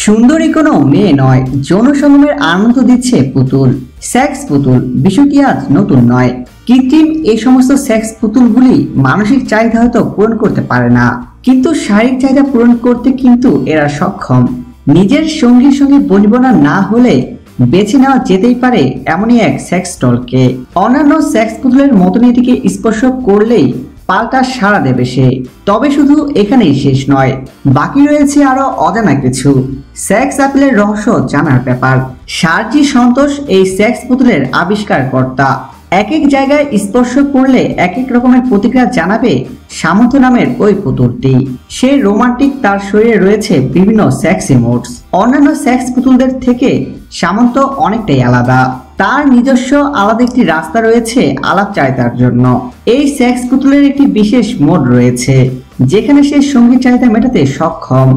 সুন্দরী কোনো মেয়ে নয়, যৌন সঙ্গমের আনন্দ দিচ্ছে পুতুল। সেক্স পুতুল বিষয়টি আজ নতুন নয়। কৃত্রিম এই সমস্ত সেক্স পুতুলগুলি মানসিক চাহিদা হয়তো পূরণ করতে পারে না, কিন্তু শারীরিক চাহিদা পূরণ করতে কিন্তু এরা সক্ষম। নিজের সঙ্গীর সঙ্গে বনিবনা না হলে বেছে নেওয়া যেতেই পারে এমনই এক সেক্স ডলকে। অন্যান্য সেক্স পুতুলের মতন এটিকে স্পর্শ করলেই পাল্টা সাড়া দেবে সে। তবে শুধু এখানেই শেষ নয়, বাকি রয়েছে আরো অজানা কিছু সেক্স অ্যাপেলের রহস্য জানার ব্যাপার। সার্জি সন্তোষ এই সেক্স পুতুলের আবিষ্কারকর্তা। এক এক জায়গায় স্পর্শ করলে এক এক রকমের প্রতিক্রিয়া জানাবে সামন্ত নামের ওই পুতুলটি। সে রোমান্টিক, তার শরীরে রয়েছে বিভিন্ন সেক্স ইমোটস। অন্যান্য সেক্স পুতুলদের থেকে সামন্ত অনেকটাই আলাদা। তার নিজস্ব আলাদা একটি রাস্তা রয়েছে আলাপচারিতার জন্য। এই সেক্স পুতুলের একটি বিশেষ মোড রয়েছে যেখানে সে সঙ্গীত চাহিদা মেটাতে সক্ষম।